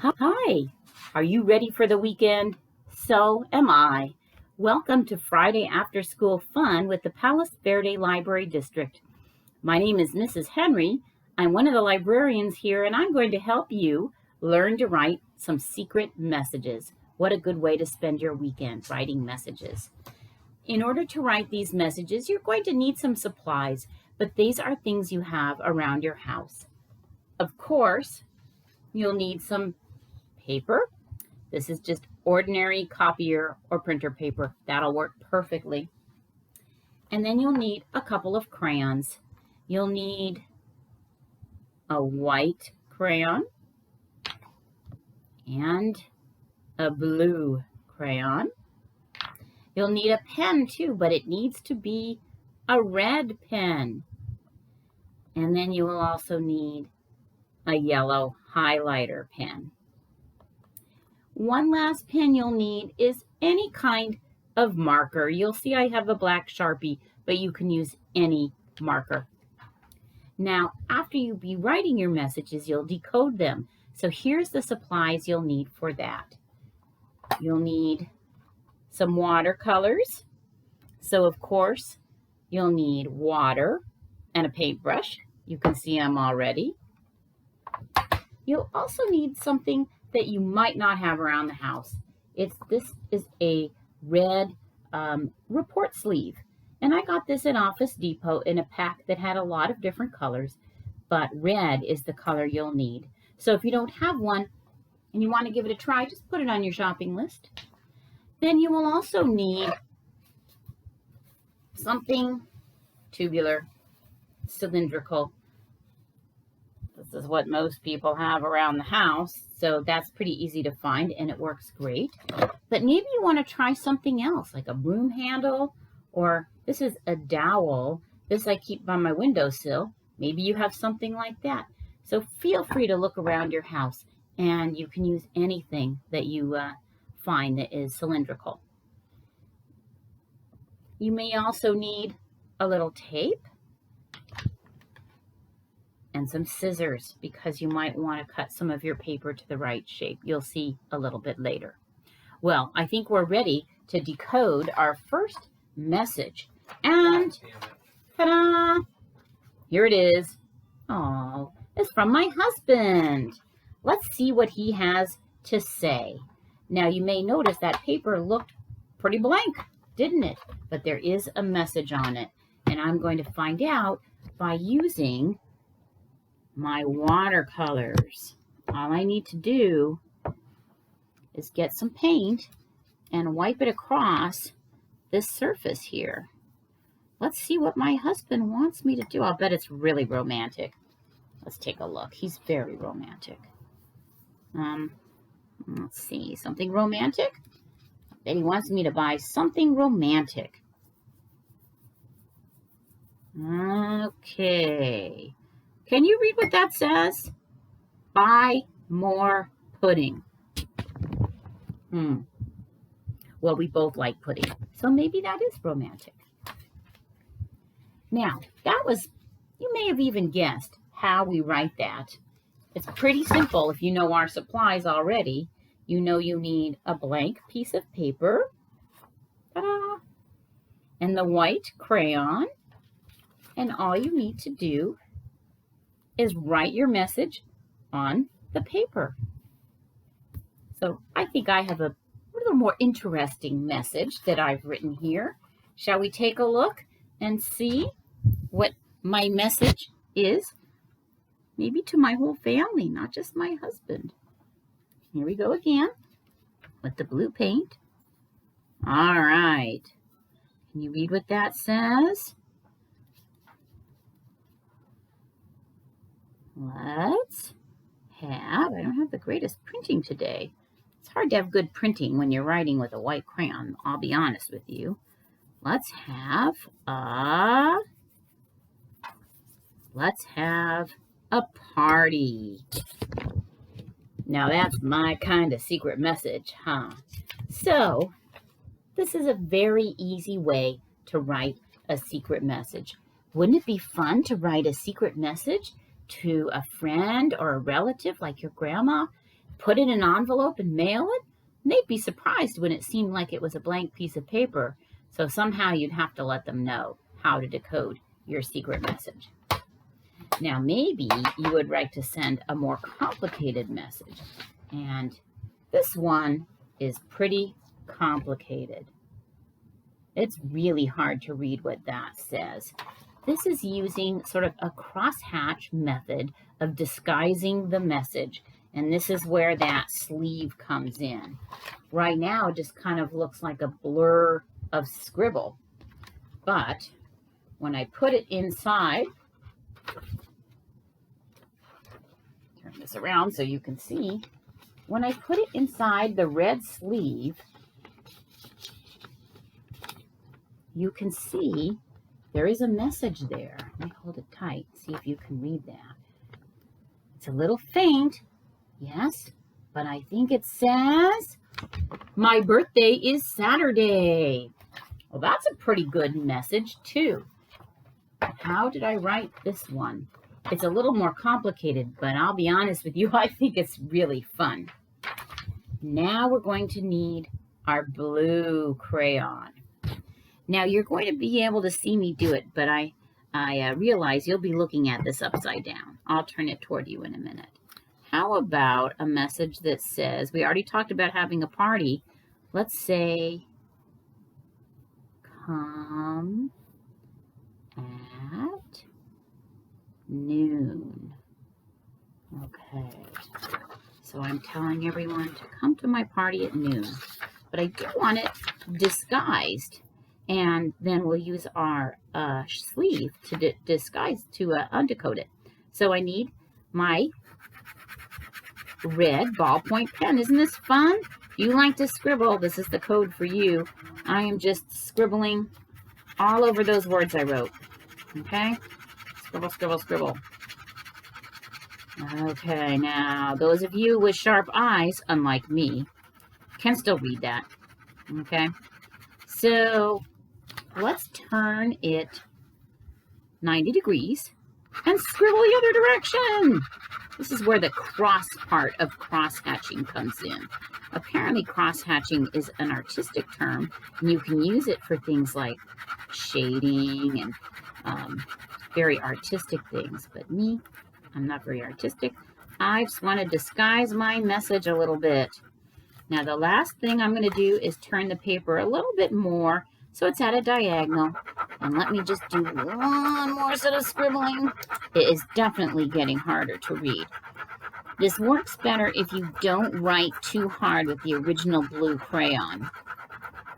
Hi, are you ready for the weekend? So am I. Welcome to Friday After School Fun with the Palos Verde Library District. My name is Mrs. Henry. I'm one of the librarians here, and I'm going to help you learn to write some secret messages. What a good way to spend your weekend, writing messages. In order to write these messages, you're going to need some supplies, but these are things you have around your house. Of course, you'll need some paper. This is just ordinary copier or printer paper. That'll work perfectly. And then you'll need a couple of crayons. You'll need a white crayon and a blue crayon. You'll need a pen too, but it needs to be a red pen. And then you will also need a yellow highlighter pen. One last pen you'll need is any kind of marker. You'll see I have a black Sharpie, but you can use any marker. Now, after you be writing your messages, you'll decode them. So here's the supplies you'll need for that. You'll need some watercolors. So of course, you'll need water and a paintbrush. You can see them already. You'll also need something that you might not have around the house. This is a red report sleeve. And I got this at Office Depot in a pack that had a lot of different colors, but red is the color you'll need. So if you don't have one and you want to give it a try, just put it on your shopping list. Then you will also need something tubular, cylindrical. This is what most people have around the house, so that's pretty easy to find and it works great. But maybe you want to try something else, like a broom handle, or this is a dowel. This I keep on my windowsill. Maybe you have something like that. So feel free to look around your house, and you can use anything that you find that is cylindrical. You may also need a little tape and some scissors because you might want to cut some of your paper to the right shape. You'll see a little bit later. Well, I think we're ready to decode our first message. And ta-da! Here it is. Oh, it's from my husband. Let's see what he has to say. Now, you may notice that paper looked pretty blank, didn't it? But there is a message on it. And I'm going to find out by using my watercolors. All I need to do is get some paint and wipe it across this surface here. Let's see what my husband wants me to do. I'll bet it's really romantic. Let's take a look. He's very romantic. Let's see, something romantic? I bet he wants me to buy something romantic. Okay. Can you read what that says? Buy more pudding. Well, we both like pudding, so maybe that is romantic. Now, you may have even guessed how we write that. It's pretty simple if you know our supplies already. You know you need a blank piece of paper, ta-da, and the white crayon, and all you need to do is write your message on the paper. So I think I have a little more interesting message that I've written here. Shall we take a look and see what my message is? Maybe to my whole family, not just my husband. Here we go again with the blue paint. All right. Can you read what that says? Let's have, I don't have the greatest printing today. It's hard to have good printing when you're writing with a white crayon, I'll be honest with you. Let's have a party. Now that's my kind of secret message, huh? So this is a very easy way to write a secret message. Wouldn't it be fun to write a secret message to a friend or a relative like your grandma put it in an envelope and mail it, and they'd be surprised when it seemed like it was a blank piece of paper. So somehow you'd have to let them know how to decode your secret message. Now, maybe you would like to send a more complicated message. And this one is pretty complicated. It's really hard to read what that says. This is using sort of a crosshatch method of disguising the message. And this is where that sleeve comes in. Right now, it just kind of looks like a blur of scribble. But when I put it inside, turn this around so you can see. When I put it inside the red sleeve, you can see there is a message there. Let me hold it tight, see if you can read that. It's a little faint, yes, but I think it says, "My birthday is Saturday." Well, that's a pretty good message too. How did I write this one? It's a little more complicated, but I'll be honest with you, I think it's really fun. Now we're going to need our blue crayon. Now you're going to be able to see me do it, but I realize you'll be looking at this upside down. I'll turn it toward you in a minute. How about a message that says, we already talked about having a party. Let's say, come at noon. Okay. So I'm telling everyone to come to my party at noon. But I do want it disguised. And then we'll use our sleeve to disguise, to undecode it. So I need my red ballpoint pen. Isn't this fun? If you like to scribble, this is the code for you. I am just scribbling all over those words I wrote. Okay? Scribble, scribble, scribble. Okay, now those of you with sharp eyes, unlike me, can still read that. Okay? So let's turn it 90 degrees and scribble the other direction. This is where the cross part of cross-hatching comes in. Apparently cross-hatching is an artistic term, and you can use it for things like shading and very artistic things. But me, I'm not very artistic. I just want to disguise my message a little bit. Now the last thing I'm going to do is turn the paper a little bit more so it's at a diagonal. And let me just do one more set of scribbling. It is definitely getting harder to read. This works better if you don't write too hard with the original blue crayon.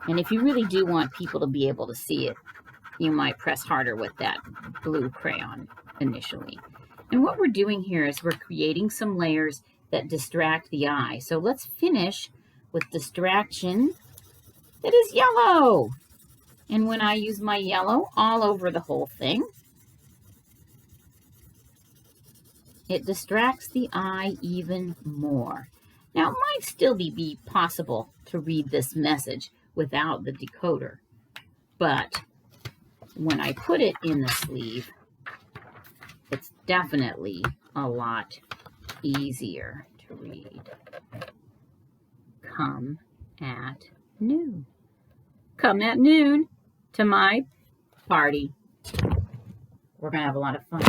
And if you really do want people to be able to see it, you might press harder with that blue crayon initially. And what we're doing here is we're creating some layers that distract the eye. So let's finish with distraction that is yellow. And when I use my yellow all over the whole thing, it distracts the eye even more. Now, it might still be possible to read this message without the decoder, but when I put it in the sleeve, it's definitely a lot easier to read. Come at noon. Come at noon to my party. We're going to have a lot of fun.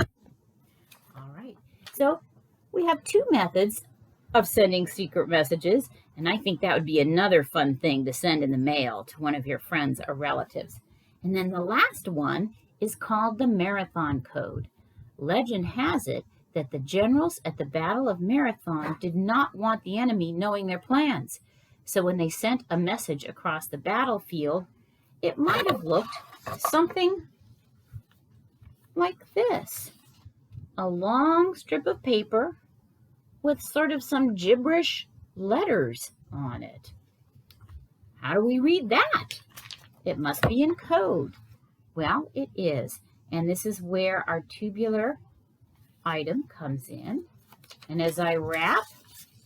All right. So we have two methods of sending secret messages, and I think that would be another fun thing to send in the mail to one of your friends or relatives. And then the last one is called the Marathon Code. Legend has it that the generals at the Battle of Marathon did not want the enemy knowing their plans. So when they sent a message across the battlefield, it might have looked something like this. A long strip of paper with sort of some gibberish letters on it. How do we read that? It must be in code. Well, it is. And this is where our tubular item comes in. And as I wrap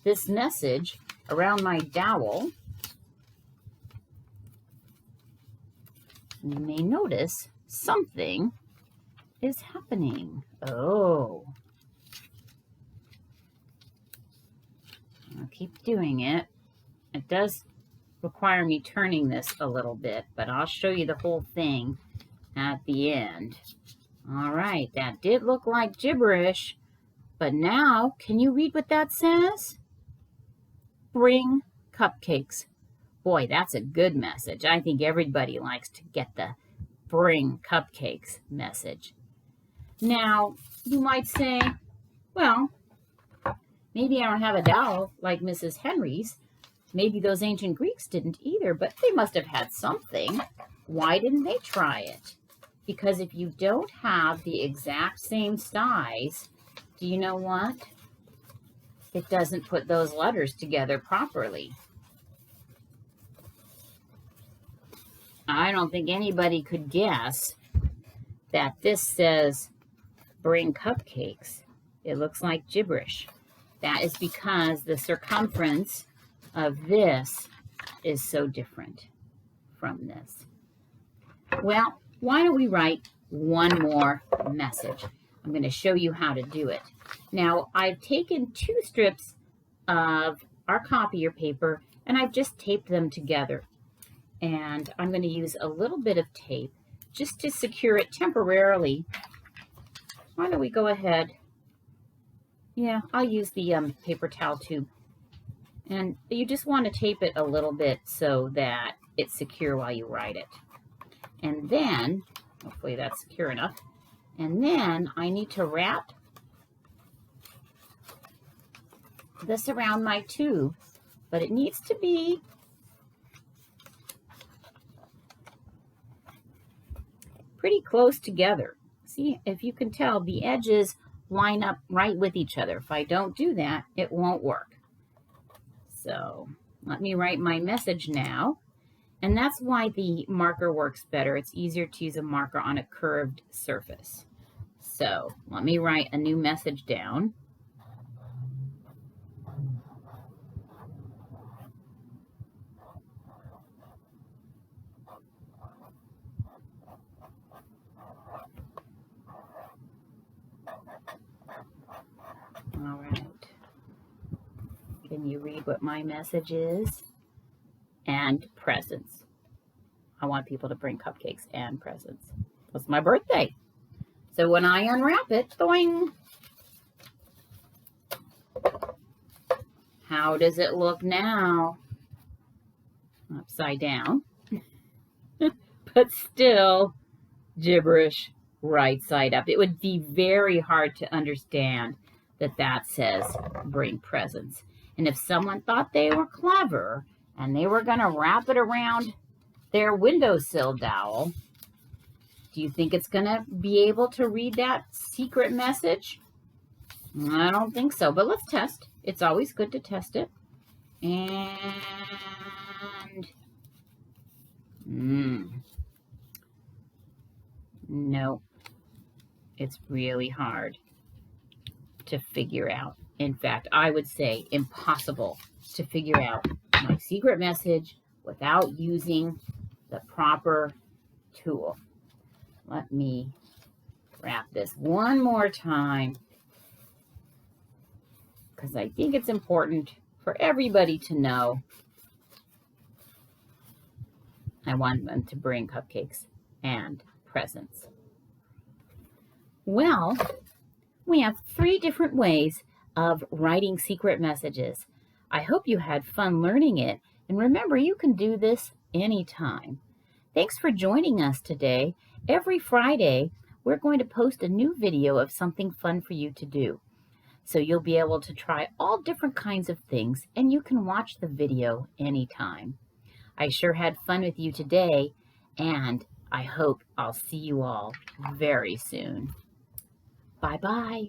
this message around my dowel, you may notice something is happening. Oh. I'll keep doing it. It does require me turning this a little bit, but I'll show you the whole thing at the end. All right, that did look like gibberish, but now, can you read what that says? Bring cupcakes. Boy, that's a good message. I think everybody likes to get the bring cupcakes message. Now, you might say, well, maybe I don't have a dowel like Mrs. Henry's. Maybe those ancient Greeks didn't either, but they must have had something. Why didn't they try it? Because if you don't have the exact same size, do you know what? It doesn't put those letters together properly. I don't think anybody could guess that this says bring cupcakes. It looks like gibberish. That is because the circumference of this is so different from this. Well, why don't we write one more message? I'm going to show you how to do it. Now, I've taken 2 strips of our copier paper and I've just taped them together. And I'm going to use a little bit of tape just to secure it temporarily. Why don't we go ahead? Yeah, I'll use the paper towel tube. And you just want to tape it a little bit so that it's secure while you write it. And then, hopefully that's secure enough. And then I need to wrap this around my tube, but it needs to be pretty close together. See, if you can tell, the edges line up right with each other. If I don't do that, it won't work. So let me write my message now. And that's why the marker works better. It's easier to use a marker on a curved surface. So let me write a new message down. All right. Can you read what my message is? And presents. I want people to bring cupcakes and presents. It's my birthday. So when I unwrap it, boing. How does it look now? Upside down. But still gibberish right side up. It would be very hard to understand that that says bring presents. And if someone thought they were clever and they were going to wrap it around their windowsill dowel, do you think it's going to be able to read that secret message? I don't think so, but let's test. It's always good to test it. And no, it's really hard to figure out. In fact, I would say impossible to figure out my secret message without using the proper tool. Let me wrap this one more time because I think it's important for everybody to know. I want them to bring cupcakes and presents. Well, we have 3 different ways of writing secret messages. I hope you had fun learning it, and remember, you can do this anytime. Thanks for joining us today. Every Friday, we're going to post a new video of something fun for you to do. So you'll be able to try all different kinds of things, and you can watch the video anytime. I sure had fun with you today, and I hope I'll see you all very soon. Bye-bye.